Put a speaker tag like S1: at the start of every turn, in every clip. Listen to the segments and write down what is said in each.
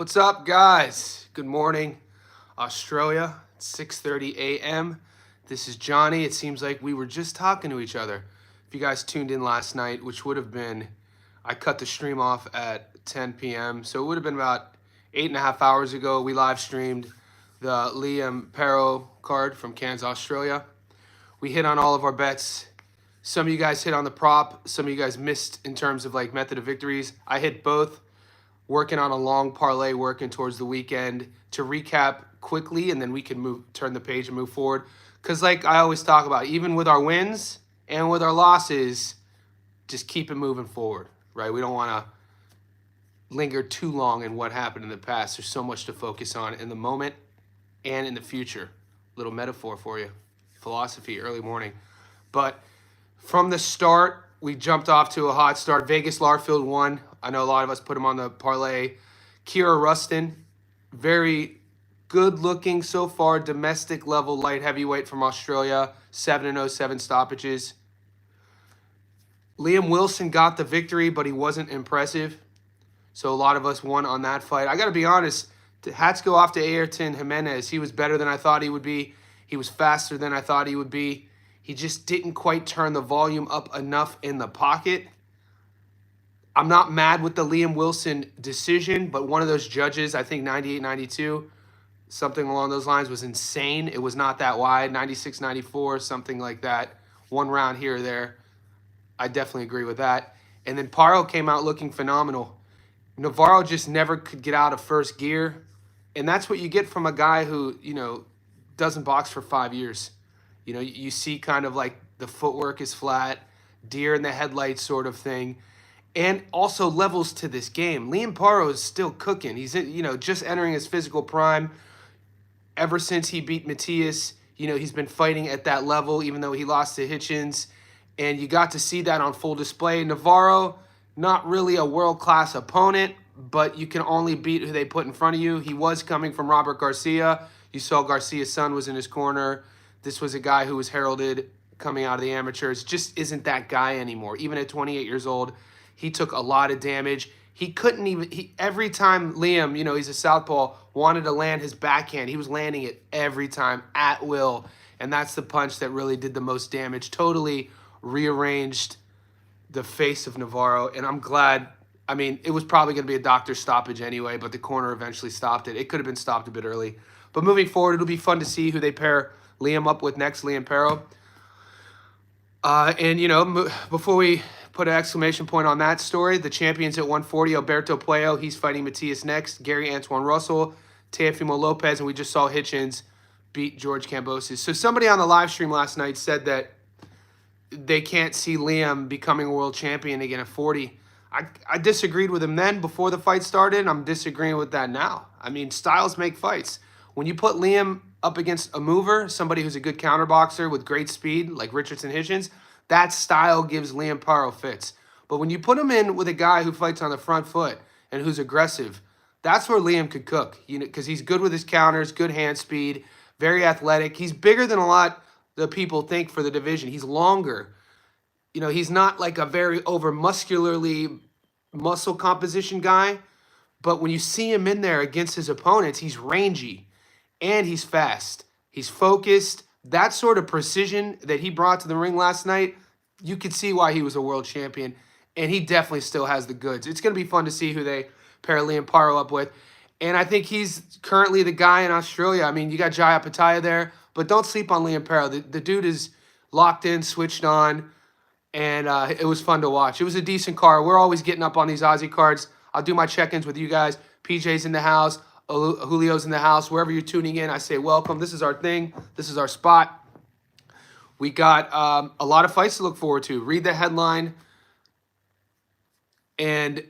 S1: What's up, guys? Good morning, Australia. It's 6:30 a.m. This is Johnny. It seems like we were just talking to each other. If you guys tuned in last night, which would have been, I cut the stream off at 10 p.m., so it would have been about 8.5 hours ago. We live streamed the Liam Paro card from Cairns, Australia. We hit on all of our bets. Some of you guys hit on the prop. Some of you guys missed in terms of like method of victories. I hit both. Working on a long parlay, working towards the weekend. To recap quickly, and then we can turn the page and move forward. Because like I always talk about, even with our wins and with our losses, just keep it moving forward, right? We don't want to linger too long in what happened in the past. There's so much to focus on in the moment and in the future. Little metaphor for you. Philosophy, early morning. But from the start, we jumped off to a hot start. Vegas Larfield won. I know a lot of us put him on the parlay. Kira Rustin, very good looking so far. Domestic level light heavyweight from Australia. 7-0, 7 stoppages. Liam Wilson got the victory, but he wasn't impressive. So a lot of us won on that fight. I got to be honest, hats go off to Ayrton Jimenez. He was better than I thought he would be. He was faster than I thought he would be. He just didn't quite turn the volume up enough in the pocket. I'm not mad with the Liam Wilson decision, but one of those judges, I think 98-92, something along those lines, was insane. It was not that wide, 96-94, something like that. One round here or there. I definitely agree with that. And then Paro came out looking phenomenal. Navarro just never could get out of first gear. And that's what you get from a guy who, doesn't box for 5 years. You see kind of like the footwork is flat, deer in the headlights sort of thing. And also levels to this game. Liam Paro is still cooking. He's, just entering his physical prime. Ever since he beat Matthias, he's been fighting at that level, even though he lost to Hitchens. And you got to see that on full display. Navarro, not really a world-class opponent, but you can only beat who they put in front of you. He was coming from Robert Garcia. You saw Garcia's son was in his corner. This was a guy who was heralded coming out of the amateurs. Just isn't that guy anymore. Even at 28 years old, he took a lot of damage. He couldn't even, every time Liam, he's a southpaw, wanted to land his backhand, he was landing it every time at will. And that's the punch that really did the most damage. Totally rearranged the face of Navarro. And I'm glad, it was probably going to be a doctor stoppage anyway, but the corner eventually stopped it. It could have been stopped a bit early. But moving forward, it'll be fun to see who they pair Liam up with next, Liam Paro. Before we put an exclamation point on that story, the champions at 140, Alberto Puello, he's fighting Matthias next. Gary Antoine Russell, Teofimo Lopez, and we just saw Hitchens beat George Kambosos. So somebody on the live stream last night said that they can't see Liam becoming a world champion again at 40. I disagreed with him then before the fight started. I'm disagreeing with that now. Styles make fights. When you put Liam up against a mover, somebody who's a good counterboxer with great speed, like Richardson Hitchens, that style gives Liam Paro fits. But when you put him in with a guy who fights on the front foot and who's aggressive, that's where Liam could cook. Because he's good with his counters, good hand speed, very athletic. He's bigger than a lot of people think for the division. He's longer. He's not like a very over-muscularly muscle composition guy. But when you see him in there against his opponents, he's rangy. And he's fast. He's focused. That sort of precision that he brought to the ring last night, you could see why he was a world champion. And he definitely still has the goods. It's going to be fun to see who they pair Liam Paro up with. And I think he's currently the guy in Australia. You got Jaya Pataya there, but don't sleep on Liam Paro. The dude is locked in, switched on, and it was fun to watch. It was a decent card. We're always getting up on these Aussie cards. I'll do my check-ins with you guys. PJ's in the house. Julio's in the house. Wherever you're tuning in, I say welcome. This is our thing. This is our spot. We got a lot of fights to look forward to. Read the headline. And,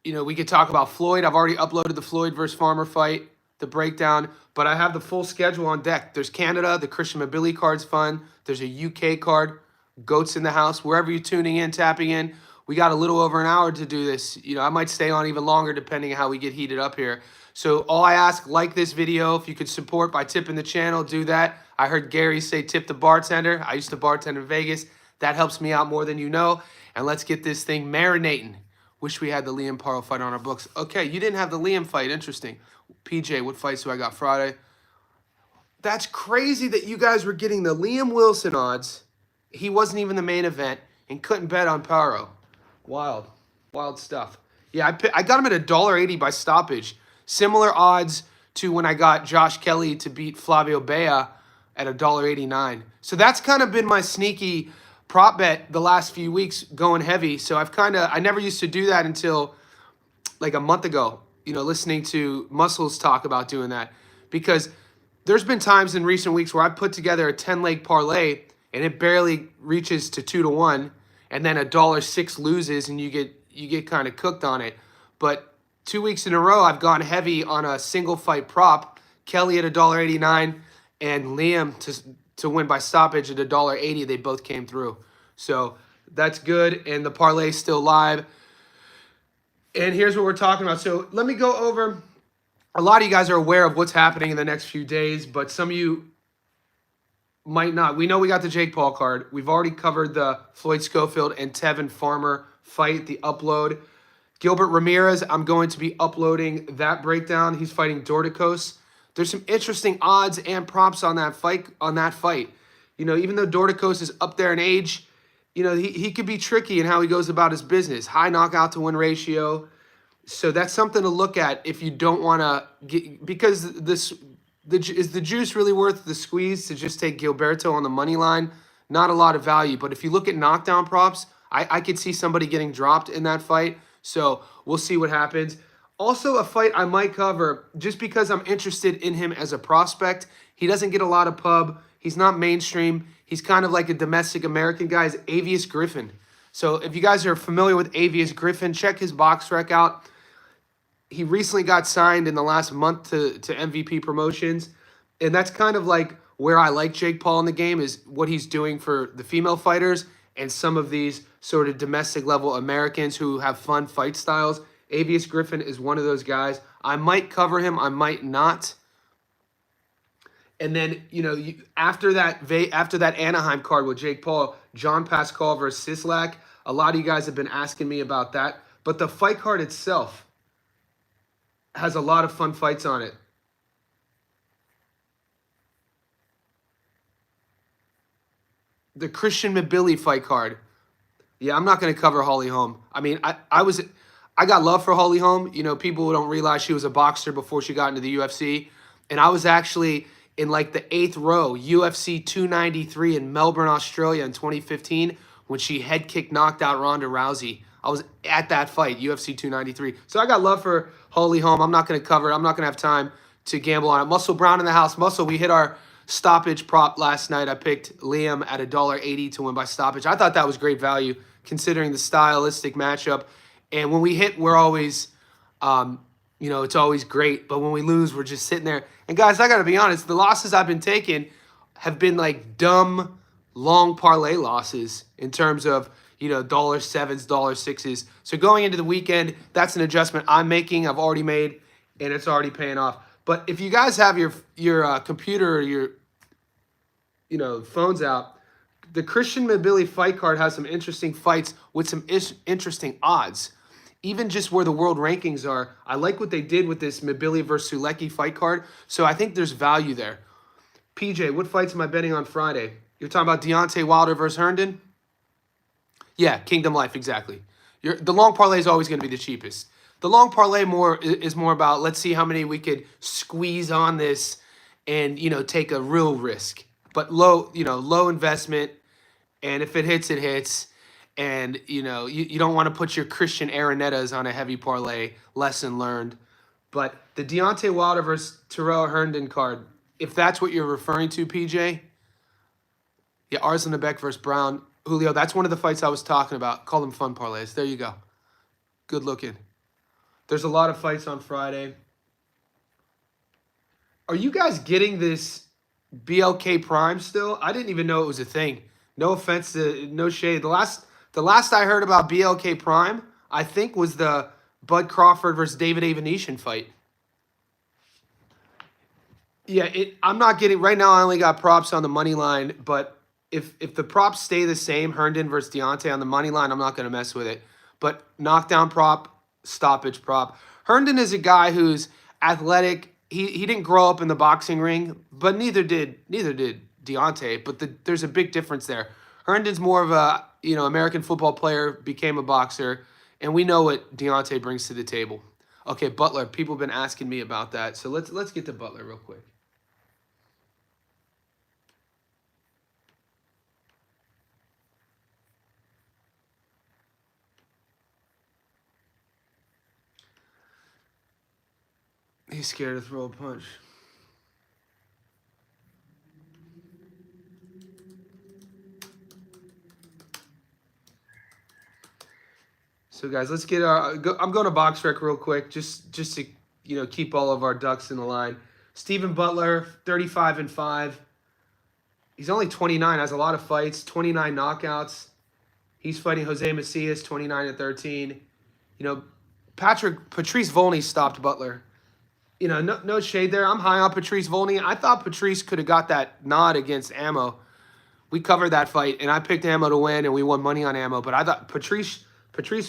S1: we could talk about Floyd. I've already uploaded the Floyd versus Farmer fight, the breakdown. But I have the full schedule on deck. There's Canada. The Christian Mbilli card's fun. There's a UK card. Goats in the house. Wherever you're tuning in, tapping in. We got a little over an hour to do this. I might stay on even longer depending on how we get heated up here. So all I ask, like this video. If you could support by tipping the channel, do that. I heard Gary say tip the bartender. I used to bartend in Vegas. That helps me out more than you know. And let's get this thing marinating. Wish we had the Liam Paro fight on our books. Okay, you didn't have the Liam fight. Interesting. PJ, what fights do I got Friday? That's crazy that you guys were getting the Liam Wilson odds. He wasn't even the main event and couldn't bet on Paro. Wild. Wild stuff. Yeah, I got him at $1.80 by stoppage. Similar odds to when I got Josh Kelly to beat Flavio Bea at $1.89. So that's kind of been my sneaky prop bet the last few weeks, going heavy. So I never used to do that until like a month ago, listening to Muscles talk about doing that. Because there's been times in recent weeks where I put together a 10-leg parlay and it barely reaches to 2-1, and then $1.06 loses and you get kind of cooked on it. But 2 weeks in a row, I've gone heavy on a single fight prop. Kelly at $1.89 and Liam to win by stoppage at $1.80. They both came through. So that's good. And the parlay's still live. And here's what we're talking about. So let me go over. A lot of you guys are aware of what's happening in the next few days, but some of you might not. We know we got the Jake Paul card. We've already covered the Floyd Schofield and Tevin Farmer fight, the upload. Gilbert Ramirez, I'm going to be uploading that breakdown. He's fighting Dorticos. There's some interesting odds and props on that fight. Even though Dorticos is up there in age, he could be tricky in how he goes about his business. High knockout to win ratio. So that's something to look at if you don't want to get, because is the juice really worth the squeeze to just take Gilberto on the money line? Not a lot of value. But if you look at knockdown props, I could see somebody getting dropped in that fight. So we'll see what happens. Also, a fight I might cover just because I'm interested in him as a prospect. He doesn't get a lot of pub. He's not mainstream. He's kind of like a domestic American guy. Is Avius Griffin. So if you guys are familiar with Avius Griffin, check his box rec out. He recently got signed in the last month to MVP Promotions. And that's kind of like where I like Jake Paul in the game, is what he's doing for the female fighters and some of these sort of domestic level Americans who have fun fight styles. Avius Griffin is one of those guys. I might cover him. I might not. And then, after that Anaheim card with Jake Paul, John Pascal versus Sislak, a lot of you guys have been asking me about that. But the fight card itself has a lot of fun fights on it. The Christian Mbilli fight card. Yeah, I'm not going to cover Holly Holm. I mean, I got love for Holly Holm. People don't realize she was a boxer before she got into the UFC. And I was actually in like the 8th row, UFC 293 in Melbourne, Australia in 2015 when she head kick knocked out Ronda Rousey. I was at that fight, UFC 293. So I got love for Holly Holm. I'm not going to cover it. I'm not going to have time to gamble on it. Muscle Brown in the house. Muscle, we hit our stoppage prop last night. I picked Liam at $1.80 to win by stoppage. I thought that was great value considering the stylistic matchup. And when we hit, we're always, it's always great. But when we lose, we're just sitting there. And guys, I got to be honest, the losses I've been taking have been like dumb, long parlay losses in terms of, $7s, $6s. So going into the weekend, that's an adjustment I'm making. I've already made, and it's already paying off. But if you guys have your computer or your phones out, the Christian Mbilli fight card has some interesting fights with some interesting odds. Even just where the world rankings are, I like what they did with this Mbilli versus Sulecki fight card. So I think there's value there. PJ, what fights am I betting on Friday? You're talking about Deontay Wilder versus Herndon? Yeah, Kingdom Life, exactly. The long parlay is always going to be the cheapest. The long parlay is more about, let's see how many we could squeeze on this and, take a real risk. But low investment, and if it hits, it hits. And, you don't want to put your Christian Aranettas on a heavy parlay. Lesson learned. But the Deontay Wilder versus Terrell Herndon card, if that's what you're referring to, PJ, yeah, Arslan Abek versus Brown. Julio, that's one of the fights I was talking about. Call them fun parlays. There you go. Good looking. There's a lot of fights on Friday. Are you guys getting this BLK Prime still? I didn't even know it was a thing. No offense, no shade. The last I heard about BLK Prime, I think, was the Bud Crawford versus David Avenetian fight. Yeah, I'm not getting right now. I only got props on the money line, but if the props stay the same, Herndon versus Deontay on the money line, I'm not going to mess with it. but knockdown prop, stoppage prop. Herndon is a guy who's athletic. He didn't grow up in the boxing ring, but neither did Deontay. But there's a big difference there. Herndon's more of a American football player, became a boxer, and we know what Deontay brings to the table. Okay, Butler. People have been asking me about that, so let's get to Butler real quick. He's scared to throw a punch. So guys, let's get our. I'm going to box rec real quick, just to keep all of our ducks in the line. Stephen Butler, 35-5. He's only 29, has a lot of fights, 29 knockouts. He's fighting Jose Macias, 29-13. Patrice Volney stopped Butler. No shade there. I'm high on Patrice Volney. I thought Patrice could have got that nod against Ammo. We covered that fight, and I picked Ammo to win, and we won money on Ammo. But I thought Patrice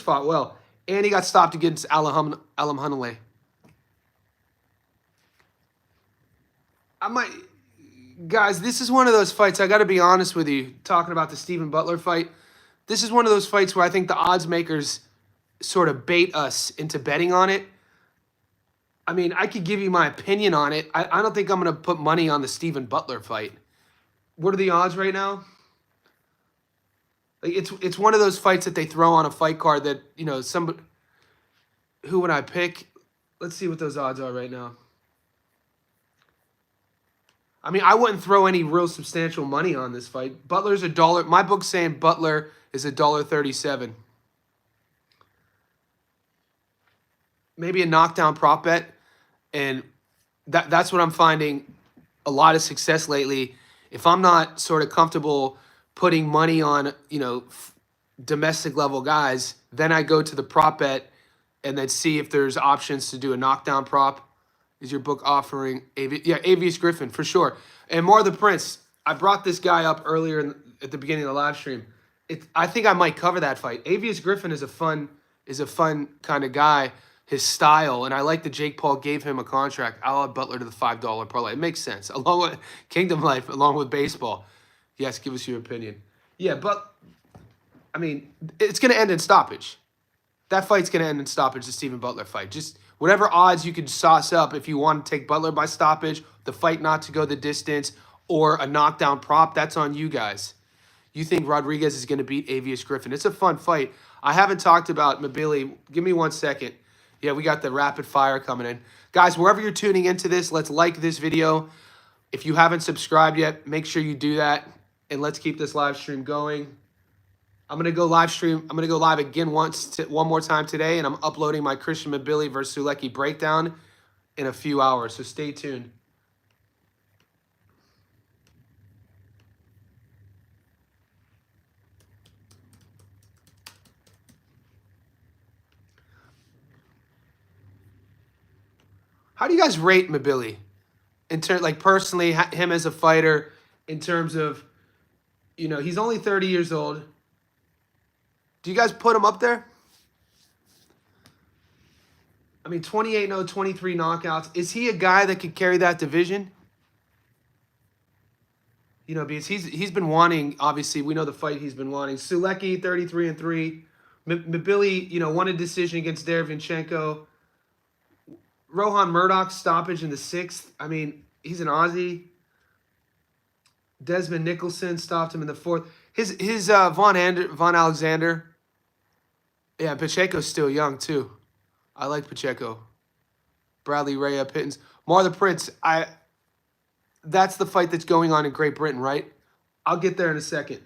S1: fought well, and he got stopped against Alam Hanaleh. Guys, this is one of those fights, I got to be honest with you, talking about the Stephen Butler fight. This is one of those fights where I think the odds makers sort of bait us into betting on it. I mean, I could give you my opinion on it. I don't think I'm going to put money on the Stephen Butler fight. What are the odds right now? Like it's one of those fights that they throw on a fight card that, who would I pick? Let's see what those odds are right now. I mean, I wouldn't throw any real substantial money on this fight. Butler's $1. My book's saying Butler is $1.37. Maybe a knockdown prop bet. And that's what I'm finding a lot of success lately. If I'm not sort of comfortable putting money on, domestic level guys, then I go to the prop bet and then see if there's options to do a knockdown prop. Is your book offering Avius Griffin for sure? And More the Prince. I brought this guy up earlier at the beginning of the live stream. I think I might cover that fight. Avius Griffin is a fun kind of guy. His style, and I like that Jake Paul gave him a contract. I'll add Butler to the $5 parlay. It makes sense. Along with Kingdom Life, along with baseball. Yes, give us your opinion. Yeah, but I mean, it's going to end in stoppage. That fight's going to end in stoppage, the Stephen Butler fight. Just whatever odds you could sauce up if you want to take Butler by stoppage, the fight not to go the distance, or a knockdown prop, that's on you guys. You think Rodriguez is going to beat Avius Griffin. It's a fun fight. I haven't talked about Mbilli. Give me 1 second. Yeah, we got the rapid fire coming in. Guys, wherever you're tuning into this, let's like this video. If you haven't subscribed yet, make sure you do that. And let's keep this live stream going. I'm going to go live again one more time today, and I'm uploading my Christian Mbilli versus Sulecki breakdown in a few hours, so stay tuned. How do you guys rate Mbilli? Personally, him as a fighter, in terms of, he's only 30 years old. Do you guys put him up there? I mean, 28-0, 23 knockouts. Is he a guy that could carry that division? Because he's been wanting, obviously, we know the fight he's been wanting. Sulecki, 33-3. Mbilli, won a decision against Derevyanchenko. Rohan Murdoch's stoppage in the 6th. I mean, he's an Aussie. Desmond Nicholson stopped him in the 4th. His Von Alexander. Yeah, Pacheco's still young too. I like Pacheco. Bradley Rea, Pittens. Mar the Prince. That's the fight that's going on in Great Britain, right? I'll get there in a second.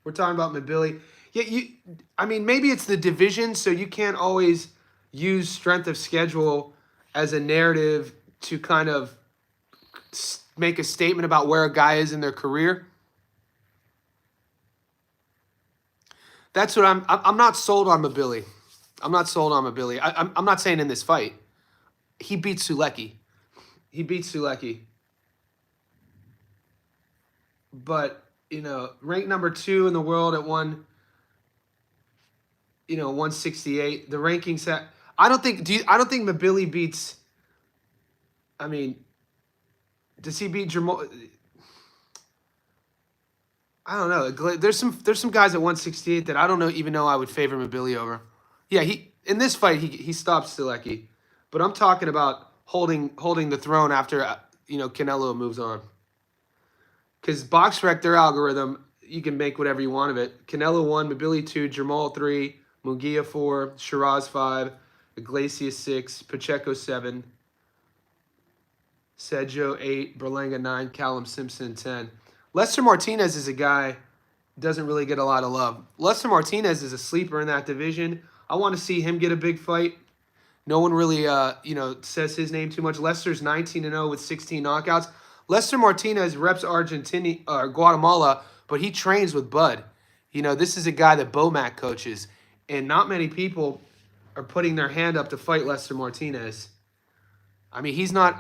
S1: We're talking about Mbilli. Yeah, maybe it's the division, so you can't always use strength of schedule as a narrative to kind of make a statement about where a guy is in their career. That's what I'm not sold on Mbilli. I'm not sold on Mbilli. I'm not saying in this fight. He beat Sulecki. But, ranked number 2 in the world at 168. The rankings set. I don't think Mbilli beats. I mean, does he beat Jamal? I don't know. There's some guys at 168 that I don't even know I would favor Mbilli over. Yeah, he in this fight he stops Silecki, but I'm talking about holding the throne after Canelo moves on. Because BoxRec, their algorithm, you can make whatever you want of it. Canelo 1, Mbilli 2, Jamal 3, Munguia 4, Shiraz 5, Iglesias 6, Pacheco 7, Sergio 8, Berlanga 9, Callum Simpson 10. Lester Martinez is a guy doesn't really get a lot of love. Lester Martinez is a sleeper in that division. I want to see him get a big fight. No one really says his name too much. Lester's 19-0 with 16 knockouts. Lester Martinez reps Guatemala, but he trains with Bud. This is a guy that Bomac coaches, and not many people are putting their hand up to fight Lester Martinez. I mean, he's not.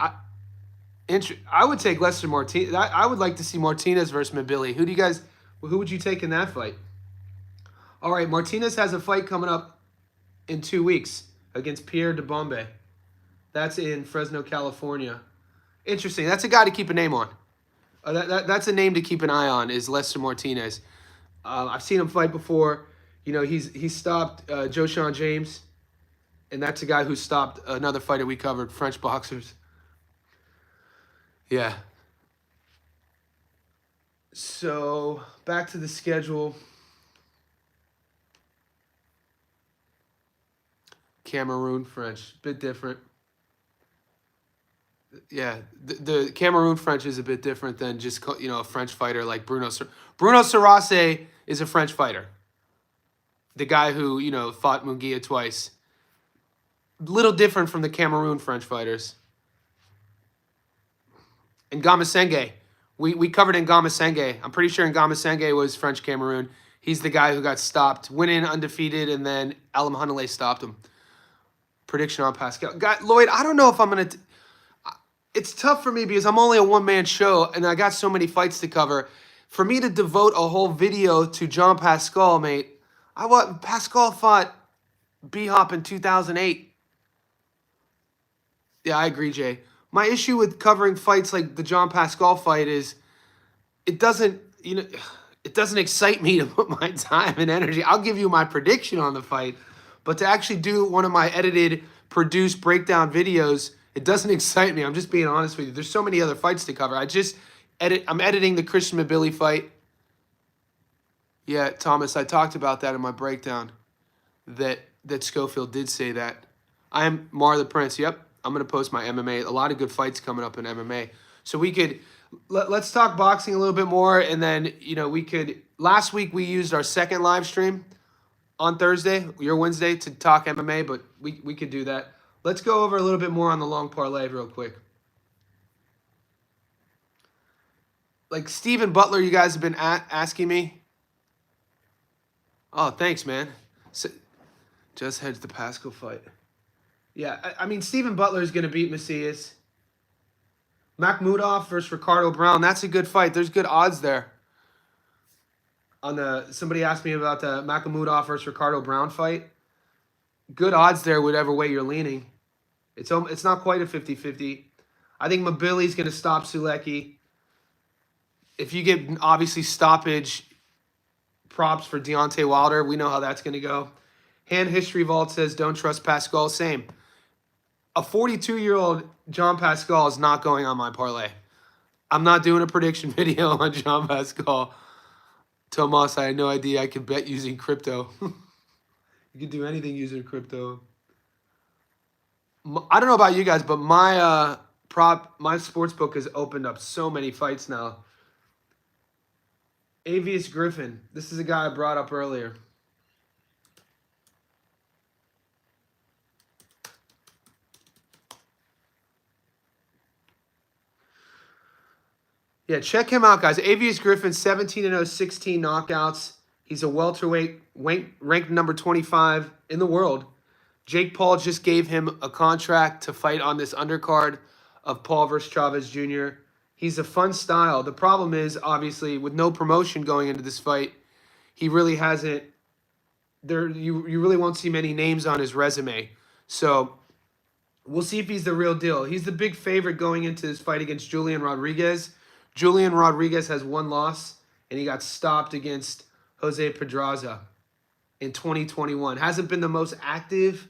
S1: I would take Lester Martinez. I would like to see Martinez versus Mbilli. Who would you take in that fight? All right, Martinez has a fight coming up in 2 weeks against Pierre de Bombe. That's in Fresno, California. Interesting. That's a guy to keep a name on. That's a name to keep an eye on, is Lester Martinez. I've seen him fight before. He stopped Joshawn James, and that's a guy who stopped another fighter we covered, French boxers. Yeah. So, back to the schedule. Cameroon, French, bit different. Yeah, the Cameroon French is a bit different than just a French fighter like Bruno. Bruno Sarase is a French fighter. The guy who fought Munguia twice. Little different from the Cameroon French fighters. And Gamasenge, we covered Ngamasenge. I'm pretty sure Ngamasenge was French Cameroon. He's the guy who got stopped, went in undefeated, and then Alam Hanalei stopped him. Prediction on Pascal. Lloyd, I don't know if I'm gonna. It's tough for me because I'm only a one-man show and I got so many fights to cover. For me to devote a whole video to John Pascal, mate, Pascal fought B-Hop in 2008. Yeah, I agree, Jay. My issue with covering fights like the John Pascal fight is it doesn't excite me to put my time and energy. I'll give you my prediction on the fight, but to actually do one of my edited, produced breakdown videos, it doesn't excite me. I'm just being honest with you. There's so many other fights to cover. I'm editing the Christian Mbilli fight. Yeah, Thomas, I talked about that in my breakdown. That Schofield did say that. I am Mar the Prince. Yep, I'm going to post my MMA. A lot of good fights coming up in MMA. So we could let's talk boxing a little bit more, and then we could. Last week we used our second live stream on Thursday, your Wednesday, to talk MMA, but we could do that. Let's go over a little bit more on the long parlay real quick. Like Steven Butler, you guys have been asking me. Oh, thanks, man. So, just hedged the Pascal fight. Yeah, I mean, Steven Butler is going to beat Macias. Makhmudov versus Ricardo Brown. That's a good fight. There's good odds there. Somebody asked me about the Makhmudov versus Ricardo Brown fight. Good odds there, whatever way you're leaning. It's not quite a 50-50. I think Mbilli's going to stop Sulecki. If you get, obviously, stoppage props for Deontay Wilder, we know how that's going to go. Hand History Vault says, don't trust Pascal. Same. A 42-year-old John Pascal is not going on my parlay. I'm not doing a prediction video on John Pascal. Tomas, I had no idea I could bet using crypto. You can do anything using crypto. I don't know about you guys, but my sports book has opened up so many fights now. Avius Griffin. This is a guy I brought up earlier. Yeah, check him out, guys. Avius Griffin, 17-0, 16 knockouts. He's a welterweight, ranked number 25 in the world. Jake Paul just gave him a contract to fight on this undercard of Paul versus Chavez Jr. He's a fun style. The problem is, obviously, with no promotion going into this fight, he really hasn't you really won't see many names on his resume. So we'll see if he's the real deal. He's the big favorite going into his fight against Julian Rodriguez. Julian Rodriguez has one loss, and he got stopped against Jose Pedraza in 2021. Hasn't been the most active.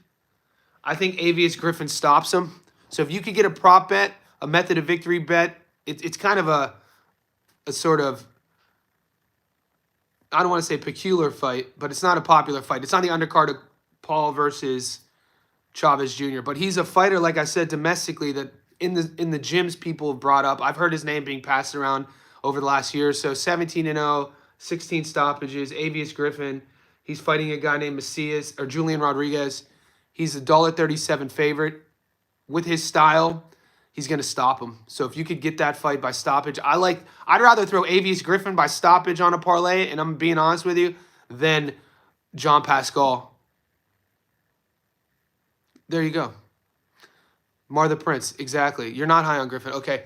S1: I think Avius Griffin stops him. So if you could get a prop bet, a method of victory bet, it's kind of a sort of, I don't want to say peculiar fight, but it's not a popular fight. It's on the undercard of Paul versus Chavez Jr. But he's a fighter, like I said, domestically that in the gyms people have brought up. I've heard his name being passed around over the last year or so. 17-0, 16 stoppages. Avius Griffin. He's fighting a guy named Macias or Julian Rodriguez. He's a $1.37 favorite. With his style, he's going to stop him. So if you could get that fight by stoppage, I'd rather throw Avius Griffin by stoppage on a parlay, and I'm being honest with you, than John Pascal. There you go. Mar the Prince, exactly. You're not high on Griffin. Okay.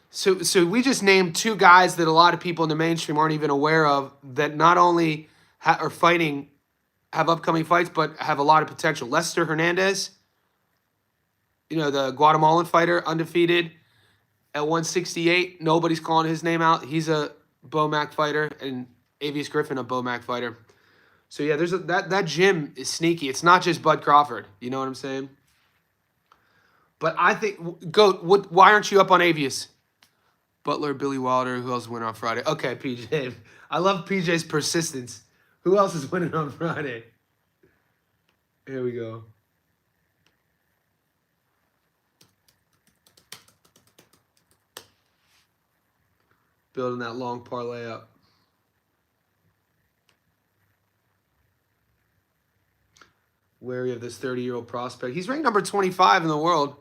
S1: So we just named two guys that a lot of people in the mainstream aren't even aware of that not only are fighting, have upcoming fights, but have a lot of potential. Lester Hernandez, the Guatemalan fighter, undefeated at 168. Nobody's calling his name out. He's a Bomac fighter, and Avius Griffin, a Bomac fighter. So yeah, there's that gym is sneaky. It's not just Bud Crawford. You know what I'm saying? But I think, Goat, why aren't you up on Avius? Butler, Billy Wilder, who else is winning on Friday? Okay, PJ. I love PJ's persistence. Who else is winning on Friday? Here we go. Building that long parlay up. Wary of this 30-year-old prospect. He's ranked number 25 in the world.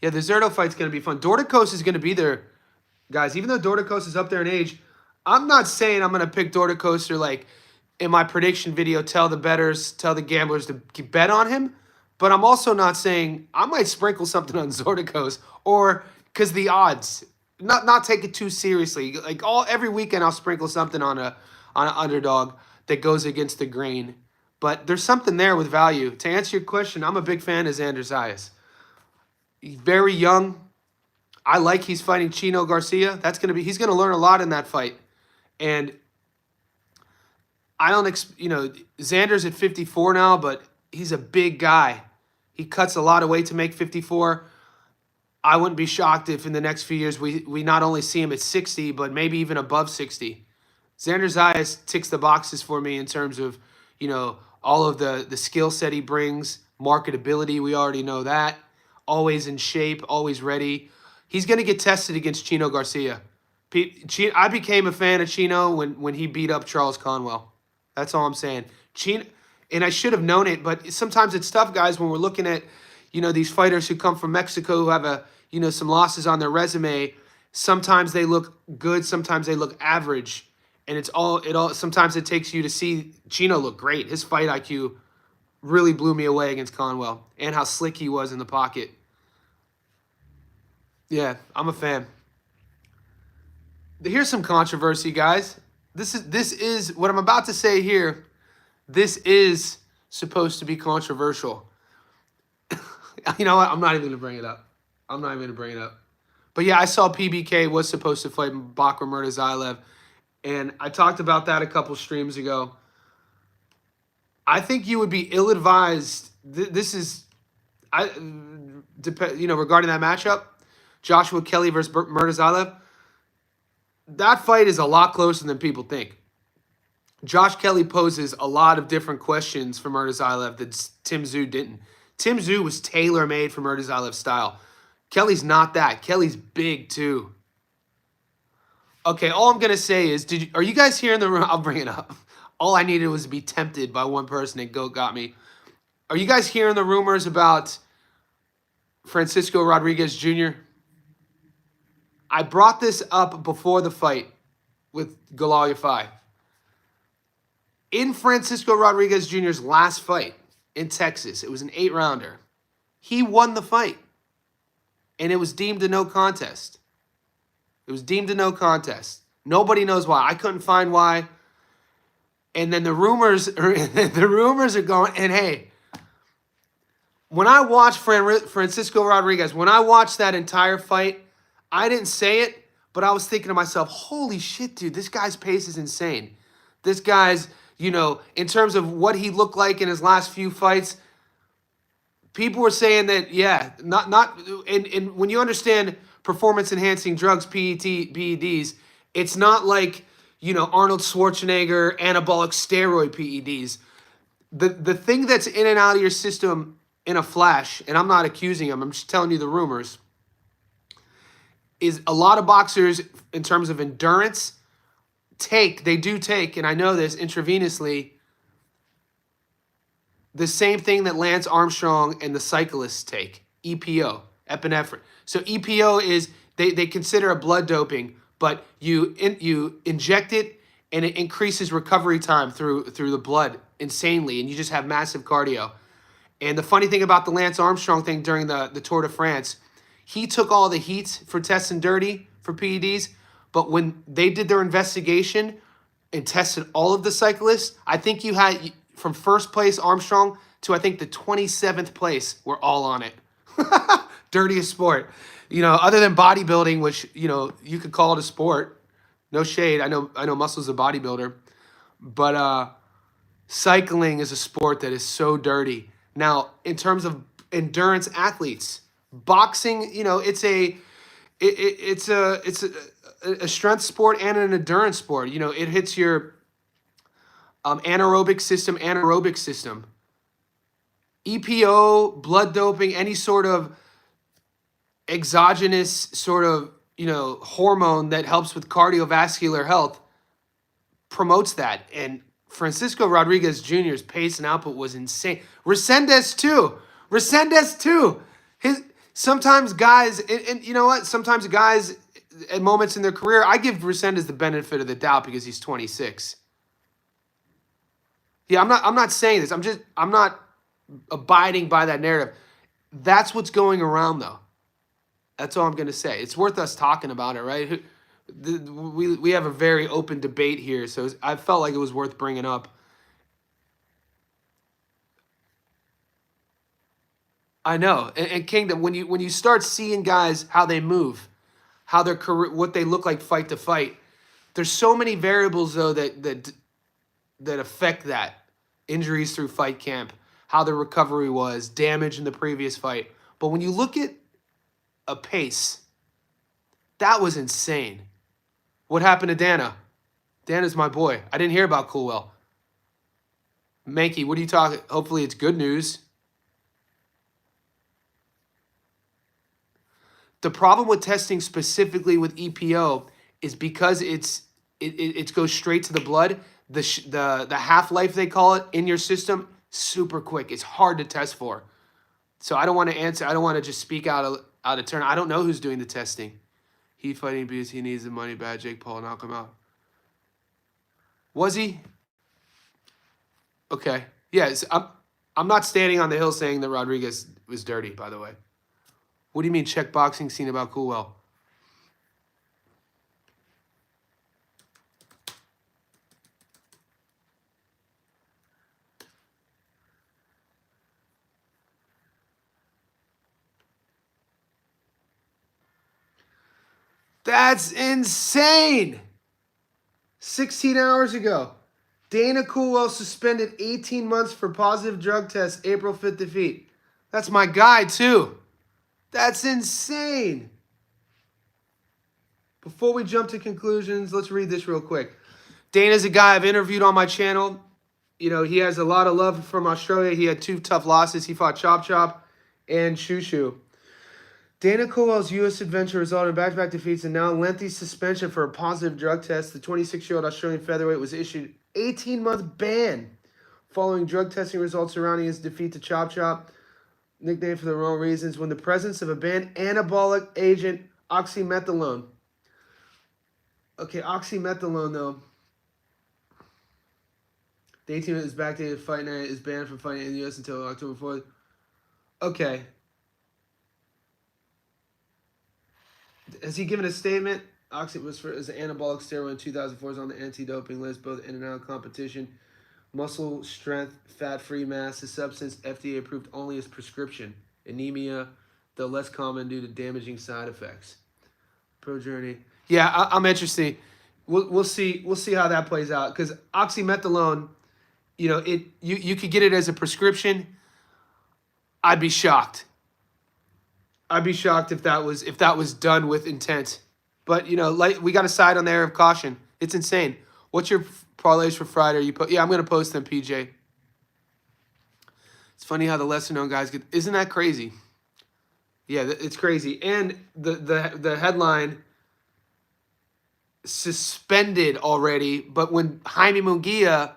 S1: Yeah, the Zerto fight's going to be fun. Dorticos is going to be there, guys. Even though Dorticos is up there in age, I'm not saying I'm going to pick Dorticos or, like, in my prediction video, tell the bettors, tell the gamblers to bet on him. But I'm also not saying I might sprinkle something on Dorticos or because the odds. Not take it too seriously. Like every weekend, I'll sprinkle something on an underdog that goes against the grain. But there's something there with value. To answer your question, I'm a big fan of Xander Zayas. He's very young. I like he's fighting Chino Garcia. He's gonna learn a lot in that fight. And I don't Xander's at 54 now, but he's a big guy. He cuts a lot of weight to make 54. I wouldn't be shocked if in the next few years we not only see him at 60, but maybe even above 60. Xander Zayas ticks the boxes for me in terms of, all of the skill set he brings, marketability, we already know that. Always in shape, always ready. He's going to get tested against Chino Garcia. I became a fan of Chino when he beat up Charles Conwell. That's all I'm saying. Chino, and I should have known it, but sometimes it's tough, guys, when we're looking at these fighters who come from Mexico who have some losses on their resume. Sometimes they look good, sometimes they look average, and sometimes it takes you to see Chino look great. His fight IQ really blew me away against Conwell, and how slick he was in the pocket. Yeah, I'm a fan. Here's some controversy, guys. This is what I'm about to say here. This is supposed to be controversial. You know what? I'm not even going to bring it up. But yeah, I saw PBK was supposed to fight Bakr Murtazayev, and I talked about that a couple streams ago. I think you would be ill-advised. Regarding that matchup, Joshua Kelly versus Murtazayev, that fight is a lot closer than people think. Josh Kelly poses a lot of different questions for Murtazayev that Tim Tszyu didn't. Tim Tszyu was tailor-made for Murtazayev's style. Kelly's not that. Kelly's big, too. Okay, all I'm going to say is, are you guys here in the room? I'll bring it up. All I needed was to be tempted by one person, and Goat got me. Are you guys hearing the rumors about Francisco Rodriguez Jr.? I brought this up before the fight with Galal Yafai. In Francisco Rodriguez Jr.'s last fight in Texas, it was an 8-rounder. He won the fight, and it was deemed a no contest. Nobody knows why. I couldn't find why. And then the rumors are going. And hey, when I watched Francisco Rodriguez, when I watched that entire fight, I didn't say it, but I was thinking to myself, holy shit, dude, this guy's pace is insane. This guy's, in terms of what he looked like in his last few fights, people were saying that, yeah, and when you understand performance enhancing drugs, PEDs, it's not like, Arnold Schwarzenegger anabolic steroid PEDs. The thing that's in and out of your system in a flash, and I'm not accusing him, I'm just telling you the rumors, is a lot of boxers, in terms of endurance, they do take, and I know this, intravenously, the same thing that Lance Armstrong and the cyclists take, EPO, epinephrine. So EPO is, they consider a blood doping, but you inject it, and it increases recovery time through the blood insanely, and you just have massive cardio. And the funny thing about the Lance Armstrong thing during the Tour de France, he took all the heat for testing dirty for PEDs, but when they did their investigation and tested all of the cyclists, I think you had, from first place Armstrong to I think the 27th place, were all on it. Dirtiest sport. Other than bodybuilding, which, you could call it a sport. No shade. I know Muscle's a bodybuilder. But cycling is a sport that is so dirty. Now, in terms of endurance athletes, boxing, it's a strength sport and an endurance sport. It hits your anaerobic system. EPO, blood doping, any sort of exogenous sort of, hormone that helps with cardiovascular health promotes that. And Francisco Rodriguez Jr.'s pace and output was insane. Resendez too. Sometimes guys, and you know what? Sometimes guys at moments in their career, I give Resendez the benefit of the doubt because he's 26. Yeah, I'm not saying this. I'm not abiding by that narrative. That's what's going around, though. That's all I'm going to say. It's worth us talking about it, right? We have a very open debate here, so I felt like it was worth bringing up. I know, and Kingdom, when you start seeing guys how they move, how their career, what they look like fight to fight, there's so many variables though that affect that. Injuries through fight camp, how the recovery was, damage in the previous fight. But when you look at a pace, that was insane. What happened to Dana? Dana's my boy. I didn't hear about Coolwell. Mankey, what are you talking? Hopefully it's good news. The problem with testing specifically with EPO is because it goes straight to the blood. The half-life, they call it, in your system, super quick. It's hard to test for. So I don't want to answer. I don't want to just speak out of turn. I don't know who's doing the testing. He fighting because he needs the money bad. Jake Paul knock him out. Was he? Okay. Yes. I'm not standing on the hill saying that Rodriguez was dirty, by the way. What do you mean check boxing scene about Coolwell? That's insane. 16 hours ago. Dana Coolwell suspended 18 months for positive drug test, April 5th defeat. That's my guy, too. That's insane. Before we jump to conclusions, let's read this real quick. Dana's a guy I've interviewed on my channel. He has a lot of love from Australia. He had 2 tough losses. He fought Chop Chop and Shoo Shoo. Dana Coolwell's U.S. adventure resulted in back-to-back defeats and now lengthy suspension for a positive drug test. The 26-year-old Australian featherweight was issued 18-month ban following drug testing results surrounding his defeat to Chop Chop, nicknamed for the wrong reasons, when the presence of a banned anabolic agent, oxymethylone. Okay, oxymethylone, though. The 18-month is backdated fight night is banned from fighting in the U.S. until October 4th. Okay. Has he given a statement? Oxy was as an anabolic steroid in 2004 is on the anti-doping list, both in and out of competition. Muscle strength, fat-free mass, a substance FDA approved only as prescription. Anemia, though less common due to damaging side effects. Pro Journey. Yeah, I'm interested. We'll see how that plays out because oxymethylone, you could get it as a prescription. I'd be shocked. I'd be shocked if that was done with intent. But like we got a side on the air of caution. It's insane. What's your parlays for Friday? Yeah, I'm gonna post them, PJ. It's funny how the lesser known guys get. Isn't that crazy? Yeah, it's crazy. And the headline suspended already, but when Jaime Munguia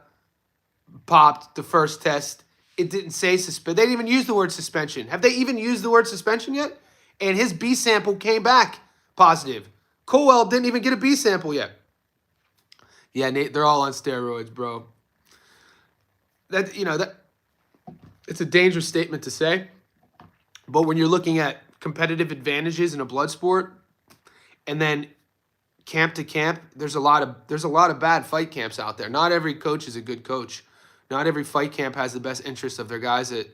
S1: popped the first test, it didn't say suspend. They didn't even use the word suspension. Have they even used the word suspension yet? And his B sample came back positive. Coolwell didn't even get a B sample yet. Yeah, Nate, they're all on steroids, bro. That it's a dangerous statement to say, but when you're looking at competitive advantages in a blood sport, and then camp to camp, there's a lot of bad fight camps out there. Not every coach is a good coach. Not every fight camp has the best interest of their guys at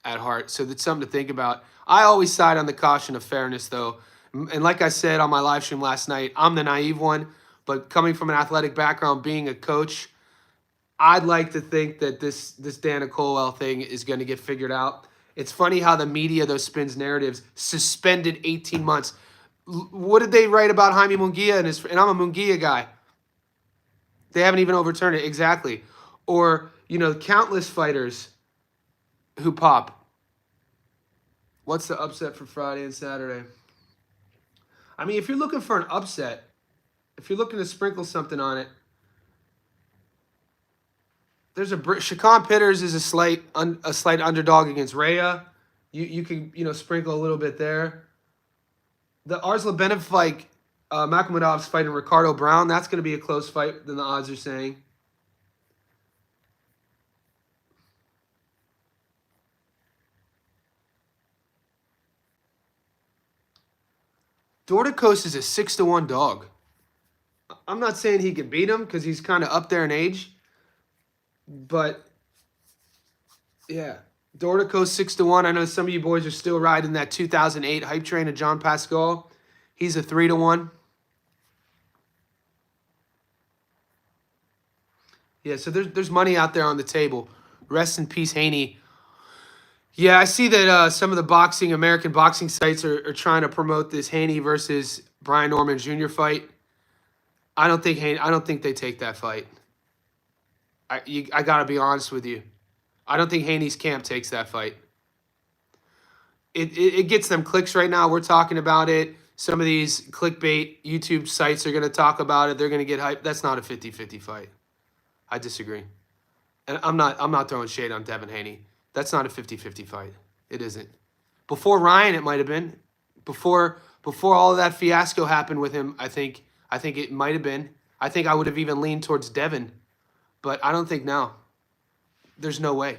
S1: heart. So that's something to think about. I always side on the caution of fairness, though. And like I said on my live stream last night, I'm the naive one. But coming from an athletic background, being a coach, I'd like to think that this Dana Coolwell thing is going to get figured out. It's funny how the media, those spins narratives, suspended 18 months. What did they write about Jaime Munguia? And I'm a Munguia guy. They haven't even overturned it. Exactly. Or, countless fighters who pop. What's the upset for Friday and Saturday? I mean, if you're looking for an upset, if you're looking to sprinkle something on it, there's Shakan Pitters is a slight underdog against Rhea. You can sprinkle a little bit there. The Arslan fight, Makhmudov's fighting Ricardo Brown. That's going to be a close fight than the odds are saying. Dorticos is a 6-1 dog. I'm not saying he can beat him because he's kind of up there in age. But, yeah. Dorticos 6-1. I know some of you boys are still riding that 2008 hype train of John Pascal. He's a 3-1. Yeah, so there's money out there on the table. Rest in peace, Haney. Yeah, I see that some of the American boxing sites are trying to promote this Haney versus Brian Norman Jr. fight. I don't think they take that fight. I gotta be honest with you. I don't think Haney's camp takes that fight. It gets them clicks right now. We're talking about it. Some of these clickbait YouTube sites are gonna talk about it. They're gonna get hyped. That's not a 50-50 fight. I disagree. And I'm not throwing shade on Tevin Haney. That's not a 50-50 fight. It isn't. Before Ryan, it might have been. Before all of that fiasco happened with him, I think it might have been. I think I would have even leaned towards Devin. But I don't think now. There's no way.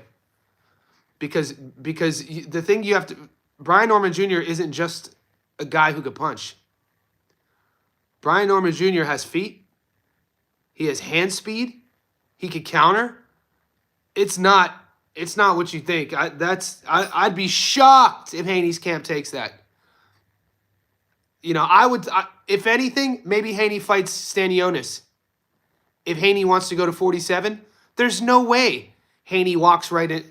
S1: Because the thing you have to... Brian Norman Jr. isn't just a guy who could punch. Brian Norman Jr. has feet. He has hand speed. He could counter. It's not what you think. I'd be shocked if Haney's camp takes that. If anything, maybe Haney fights Stanionis. If Haney wants to go to 47, there's no way Haney walks right in.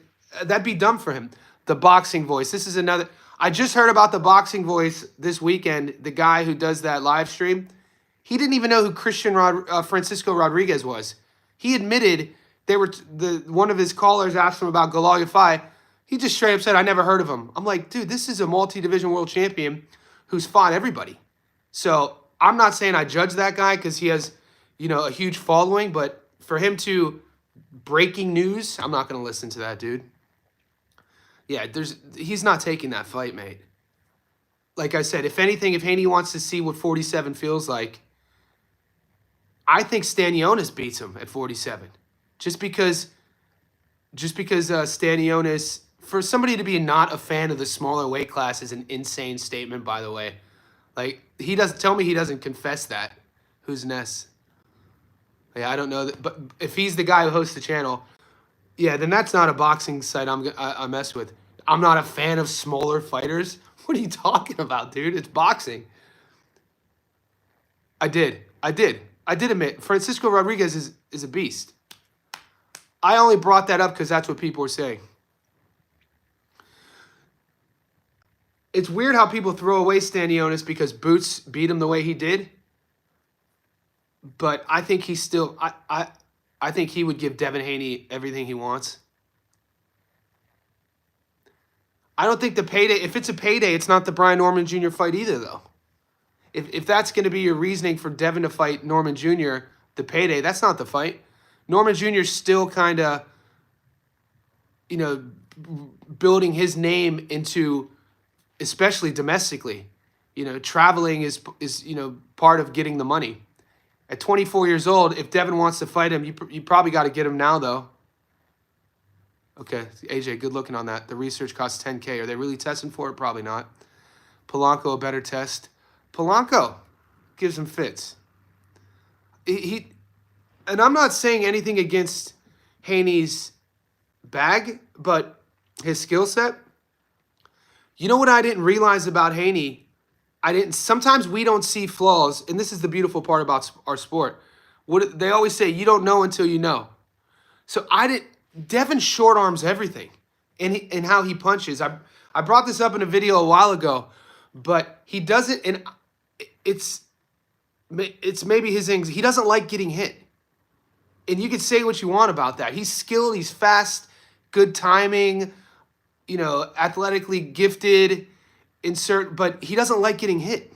S1: That'd be dumb for him. The Boxing Voice. This is another. I just heard about the Boxing Voice this weekend. The guy who does that live stream, he didn't even know who Francisco Rodriguez was. He admitted one of his callers asked him about Galal Yafai. He just straight up said, "I never heard of him." I'm like, dude, this is a multi-division world champion who's fought everybody. So I'm not saying I judge that guy because he has, a huge following, but for him to breaking news, I'm not going to listen to that dude. Yeah, he's not taking that fight, mate. Like I said, if anything, if Haney wants to see what 47 feels like, I think Stanionis beats him at 47. Just because Stanionis, for somebody to be not a fan of the smaller weight class is an insane statement, by the way. Like, he doesn't tell me he doesn't confess that. Who's Ness? Yeah, I don't know that, but if he's the guy who hosts the channel, yeah, then that's not a boxing site I mess with. I'm not a fan of smaller fighters. What are you talking about, dude? It's boxing. I did admit Francisco Rodriguez is a beast. I only brought that up because that's what people were saying. It's weird how people throw away Stanionis because Boots beat him the way he did. But I think he's still I think he would give Devin Haney everything he wants. I don't think the payday, if it's a payday, it's not the Brian Norman Jr. fight either, though. If that's going to be your reasoning for Devin to fight Norman Jr., the payday, that's not the fight. Norman Jr. is still kind of, you know, building his name into, especially domestically. You know, traveling is you know, part of getting the money. At 24 years old, if Devin wants to fight him, you probably got to get him now, though. Okay, AJ, good looking on that. The research costs $10K. Are they really testing for it? Probably not. Polanco, a better test. Polanco gives him fits. He and I'm not saying anything against Haney's bag, but his skill set. You know what I didn't realize about Haney? Sometimes we don't see flaws, and this is the beautiful part about our sport. What they always say, you don't know until you know. So Devin short arms everything in how he punches. I brought this up in a video a while ago, but he does it, and it's maybe his thing. He doesn't like getting hit. And you can say what you want about that. He's skilled, he's fast, good timing, you know, athletically gifted, but he doesn't like getting hit.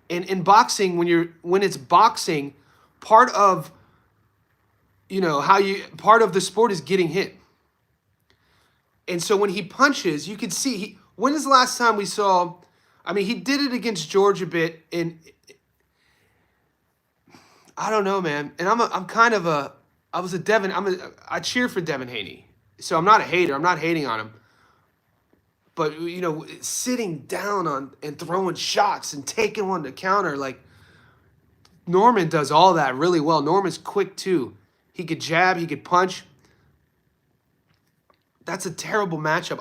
S1: And in boxing, when it's boxing, part of part of the sport is getting hit. And so when he punches, you can see when is the last time we saw, I mean, he did it against George a bit, and I don't know, man. And I cheer for Devin Haney. So I'm not a hater. I'm not hating on him. But, you know, sitting down and throwing shots and taking one to counter, like, Norman does all that really well. Norman's quick, too. He could jab, he could punch. That's a terrible matchup.